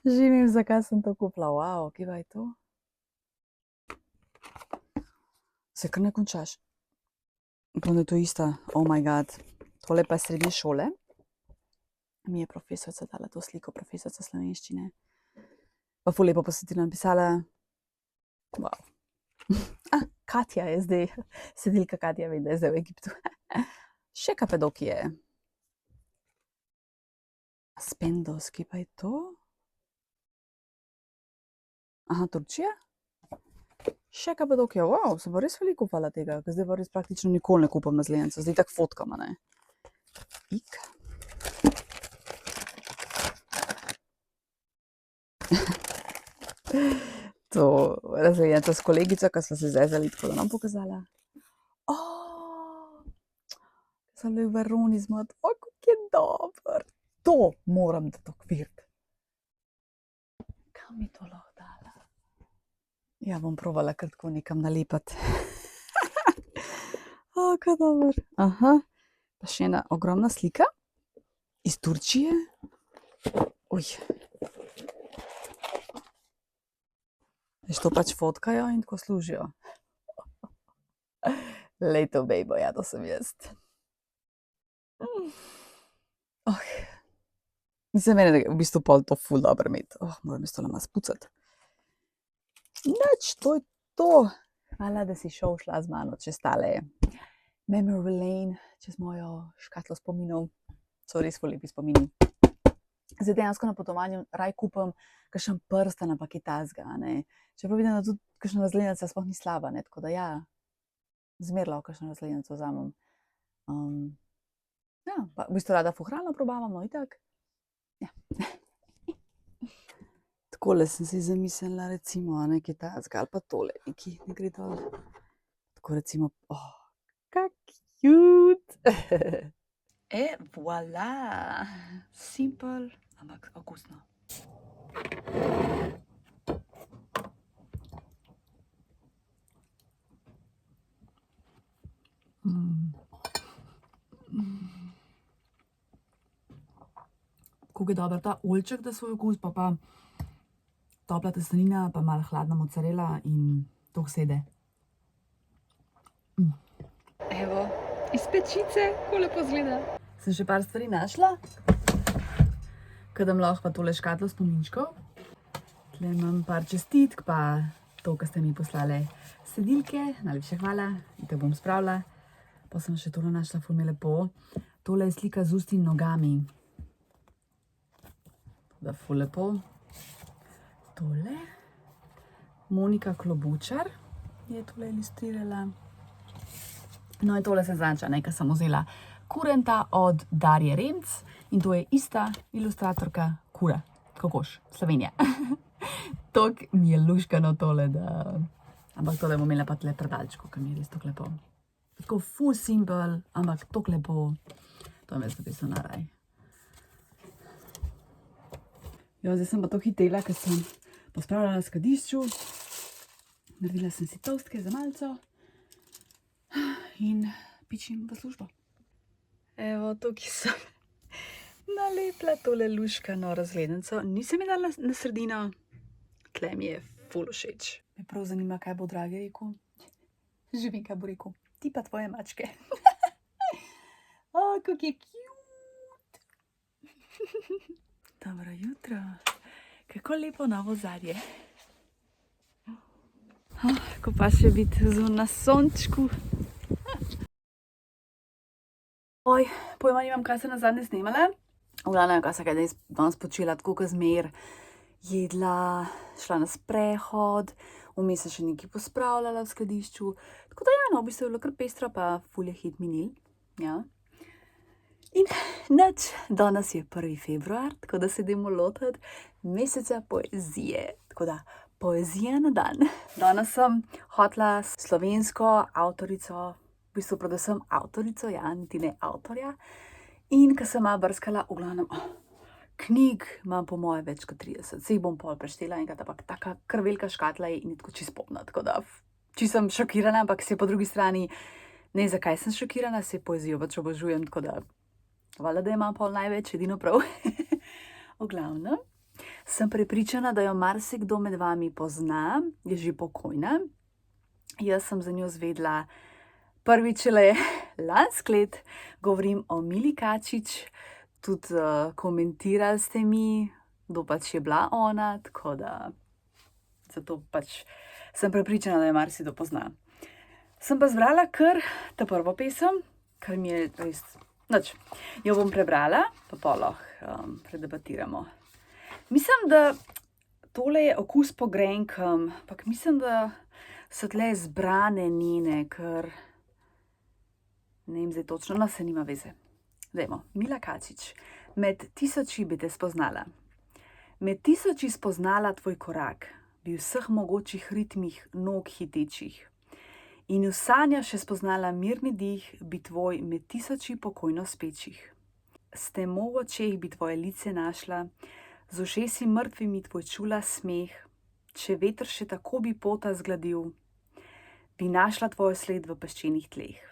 Že vem, zakaj sem to kupila. Wow, kje je to? Se kar ne končaš. Upam, da je to ista. Oh my god. Tole pa je srednje šole. Mi je profesorica dala to sliko, profesorica slovenščine. Pa ful lepo pa se ti napisala. Wow. Katja je zdaj, sedilka Katja, vem, da je zdaj v Egiptu. Še Kapadokije. Aspendos, kje pa je to? Aha, Turčija? Še Kapadokija, wow, sem pa res veliko kupala tega, ker zdaj pa res praktično nikoli ne kupam na zlencu, zdaj tako fotkam, ne. Ik. To razglednica s kolegico, ki sva se zezali, tako da nam pokazala. Sem bili v Veroni z mojim, kako je dober. To moram da okviriti. Kam mi to lahko dala? Ja, bom provala kar tako nekam nalepati. Kaj dober. Aha, pa še ena ogromna slika iz Turčije. Uj. Veš, to pač fotkajo in tako služijo. Lej to, bejbo, ja, to sem jaz. Mislim, meni je v bistvu pol to ful dobro imeti. Moram jaz to nama spucati. Nič, to je to. Hvala, da si šla z mano čez tale memory lane, čez mojo škatlo spominov. So res ful lepi spomini. Zdaj dejansko na potovanju raj kupam kakšen prsten ali pa kaj takega, ne. Čeprav vidim, da tudi kakšna razglednica sploh ni slaba, ne, tako da ja, zmer lahko kakšno razglednico vzamem. Ja, pa v bistvu rada ful hrano probavam, no, itak. Ja. Takole sem si zamislila, recimo, nekaj takega, ali pa tole, nekaj, ne gre dol. Tako recimo, kak cute. Voilà. Simple, ampak okusno. Kako je dober ta oljček, da svoj okus, pa topla testenina, pa malo hladna mozzarella in to sede. Evo, iz pečice, kako lepo izgleda. Sem še par stvari našla, kaj dam lahko pa tole škatlo spominčkov. Tle imam par čestitk, pa to, kar ste mi poslali sedilke, najlepša hvala, in te bom spravila. Pa sem še tole našla, ful mi je lepo. Tole je slika z usti in nogami. Da ful lepo. Tole. Monika Klobučar je tole ilustrirala. No in tole se zanča, nekaj sem vzela Kurenta od Darje Remc in to je ista ilustratorka Kura, Kokoš, Slovenija. Tok mi je luškano tole, da... Ampak tole bom imela pa tle predalčko, ker mi je res tok lepo. Tako full simple, ampak tok lepo. To me zdaj so naraj. Jo, zdaj sem pa to hitela, ker sem pospravljala na skladišču. Naredila sem si toastke za malco in pičim v službo. Evo, tukaj sem nalepila tole luškano razglednico. Nisem je dala na sredino, tle mi je ful všeč. Me prav zanima, kaj bo Dragi rekel. Živim, kaj bo rekel. Ti pa tvoje mačke. O, kako je cute. Dobro jutro. Kako lepo novo zadje. Ko pa še biti na sončku. Oj, pojma nimam, kaj sem nazadnje snemala. V glavnem, kaj sem kaj danes počela, tako kot zmer. Jedla, šla na sprehod, vmes sem še nekaj pospravljala v skladišču. Tako da ja, no, v bistvu je bilo kar pestro, pa ful je hit minil. Ja. In nič, danes je 1. februar, tako da se idemo lotiti meseca poezije. Tako da, poezija na dan. Danes sem hotela slovensko avtorico, v bistvu predvsem avtorico, ja, niti ne avtorja. In ko sem malo brskala, v glavnem, knjig imam po moje več kot 30. Se jih bom pol preštela enkrat, ampak taka kar velika škatla je in je tako čisto polna. Tako da, čisto sem šokirana, ampak se po drugi strani, ne zakaj sem šokirana, se poezijo pač obožujem, tako da, valjda, da imam pol največ, edino prav. V glavnem, sem prepričana, da jo marsikdo med vami pozna, je že pokojna. Jaz sem za njo zvedla prvič le lansko let, govorim o Mili Kačič, tudi komentirali ste mi, kdo pač je bila ona, tako da zato pač sem prepričana, da jo marsikdo pozna. Sem pa zbrala kar ta prvo pesem, kar mi je res, nič, jo bom prebrala, pa pol lahko predebatiramo. Mislim, da tole je Okus po grenkam, ampak mislim, da so tle zbrane njene, ker ne vem zdaj točno, no se nima veze. Dajmo, Mila Kačič. Med tisoči bi te spoznala. Med tisoči spoznala tvoj korak, bi v vseh mogočih ritmih nog hitečih. In v sanjah še spoznala mirni dih, bi tvoj med tisoči pokojno spečih. S temo v očeh bi tvoje lice našla, z ušesi mrtvimi tvoj čula smeh, če veter še tako bi pota zgladil, bi našla tvoj sled v peščenih tleh.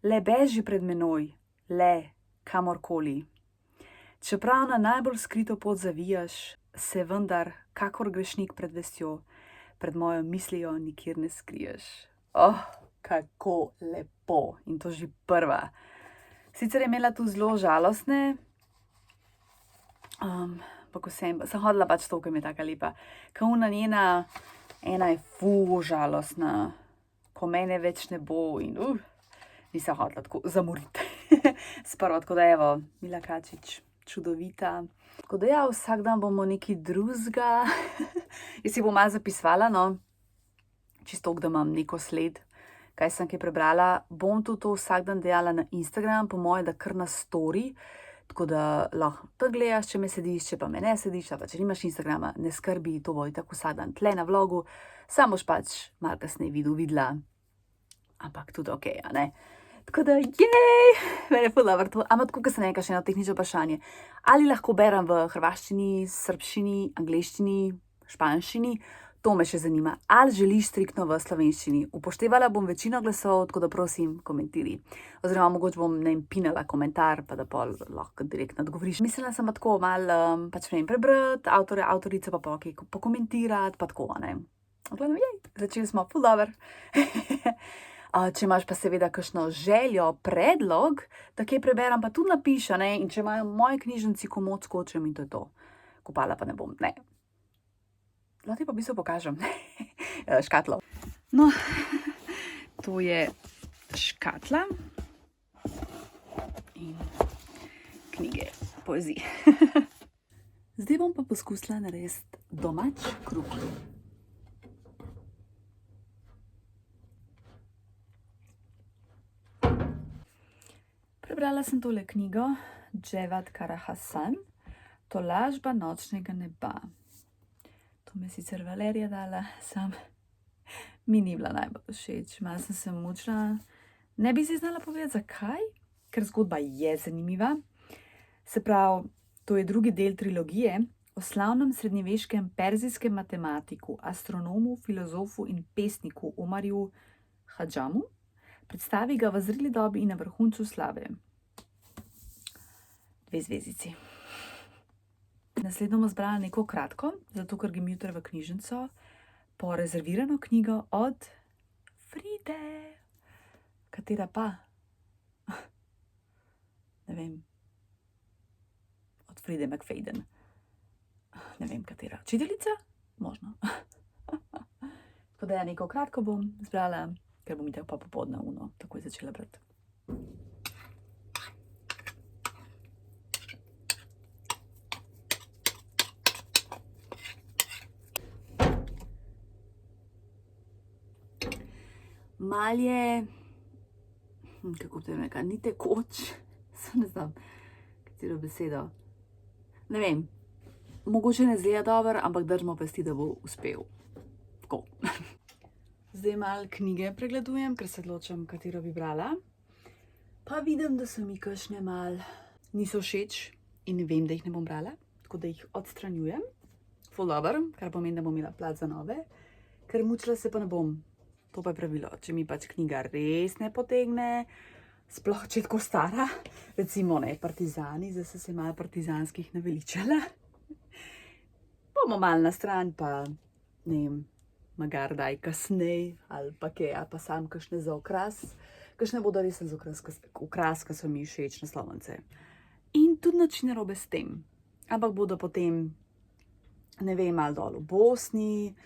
Le beži pred menoj, le kamorkoli. Čeprav na najbolj skrito pot zavijaš, se vendar, kakor grešnik pred vestjo, pred mojo mislijo nikjer ne skriješ. Oh, kako lepo. In to že prva. Sicer je imela tu zelo žalostne, ampak sem hodila pač to, ker mi je taka lepa. Kauna njena, ena je ful žalostna, ko mene več ne bo in nisem hodila tako zamoriti. Sprva, tako da evo, Mila Kačič, čudovita. Tako da ja, vsak dan bomo nekaj drugega. Jaz si bom malo zapisovala, no, čisto, da imam neko sled, kaj sem kaj prebrala. Bom tudi to vsak dan dejala na Instagram, po moje, da kar na story, tako da lahko to gledaš, če me sediš, če pa me ne sediš, pa če nimaš Instagrama, ne skrbi, to bo tako vsak dan tle na vlogu, sam boš pač malo kasneje videla, ampak tudi okej, a ne. Tako da, jej, meni je ful dobro to. Ampak tako, se nekaj še eno tehnično vprašanje. Ali lahko berem v hrvaščini, srbščini, angleščini, španščini? To me še zanima. Ali želiš striktno v slovenščini? Upoštevala bom večino glasov, tako da prosim, komentiri. Oziroma, mogoče bom, ne vem, pinala komentar, pa da pol lahko direktno odgovoriš. Mislila sem pa tako malo, pač ne vem, prebrati, avtorice pa pokomentirati, pa tako, ne. Gledam, jej, začeli smo, ful dobro. Če imaš pa seveda kakšno željo, predlog, da kaj preberem, pa tudi napiša, ne, in če imajo moji knjižnici komot skočem in to je to. Kopala pa ne bom, ne. Lahko ti pa v bistvu pokažem škatlo. No, to je škatla in knjige, poezije. Zdaj bom pa poskusila narediti domač kruh. Prebrala sem tole knjigo Dževad Karahasan, Tolažba nočnega neba. To mi je sicer Valerija dala, sam mi ni bila najbolj všeč. Malo sem se mučila. Ne bi si znala povedati, zakaj, ker zgodba je zanimiva. Se pravi, to je drugi del trilogije o slavnem srednjeveškem perzijskem matematiku, astronomu, filozofu in pesniku Omarju Hadžamu. Predstavi ga v zreli dobi in na vrhuncu slave. 2 zvezdici. Naslednjo bom zbrala neko kratko, zato ker grem jutri v knjižnico po rezervirano knjigo od Fride. Katera pa? Ne vem. Od Fride McFadden. Ne vem, katera. Učiteljica? Možno. Tako da ja, neko kratko bom zbrala, ker bom itak pa popoldne takoj začela brati. Mal je, kako te reka, ni tekoč, se ne znam, katero besedo. Ne vem, mogoče ne zgleda dobro, ampak držimo pesti, da bo uspel. Tako. Zdaj malo knjige pregledujem, ker se odločam, katero bi brala. Pa vidim, da so mi kakšne mal niso všeč in vem, da jih ne bom brala, tako da jih odstranjujem. Ful dobro, kar pomeni, da bom imela plac za nove, ker mučila se pa ne bom. To pa je pravilo, če mi pač knjiga res ne potegne, sploh če je tako stara, recimo ne, Partizani, zdaj sem se malo partizanskih naveličala. Bomo malo na stran, pa ne vem, magar daj kasnej, ali pa kaj, ali pa sam kakšne za okras. Kakšne bodo res za okras, ki so mi všeč naslovnice. In tudi nič ne narobe s tem. Ampak bodo potem, ne vem, malo dol v Bosni,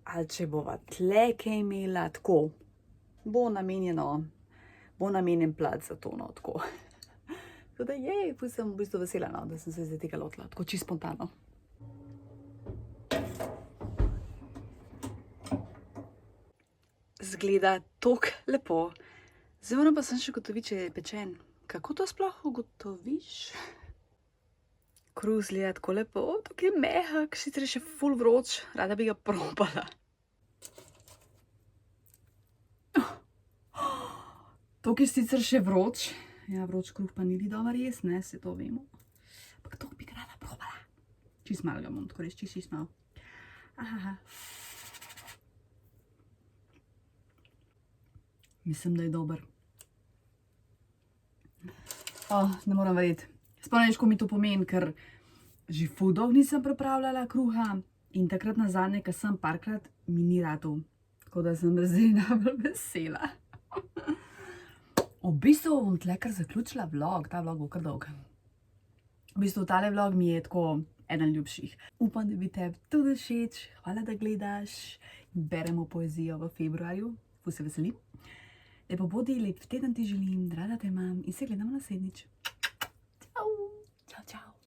ali če bova tle kaj imela, tako, bo namenjen plac za to, no, tako. Tako da jej, sem v bistvu vesela, no, da sem se zdaj tega lotila, tako čisto spontano. Zgleda tako lepo. Zdaj moram pa sem še ugotoviti, če je pečen. Kako to sploh ugotoviš? Kruh zgleda tako lepo, tako je mehak, sicer je še ful vroč, rada bi ga probala. Tok je sicer še vroč, ja, vroč kruh pa ni dober res, ne, se to vemo. Ampak tok bi ga rada probala. Čist malo ga bom, tako res čist malo. Aha. Mislim, da je dober. Ne moram verjeti. Sploh ko mi to pomeni, ker že ful dolgo nisem pripravljala kruha in takrat nazadnje, ko sem parkrat, mi ni rado. Tako da sem zdaj najbolj vesela. V bistvu bom tle kar zaključila vlog, ta vlog bo kar dolg. V bistvu tale vlog mi je tako eden ljubših. Upam, da bi tebi tudi všeč, hvala, da gledaš. Beremo poezijo v februarju, ful se veselim. Lepo bodi, lep teden ti želim, rada te imam in se gledamo naslednjič.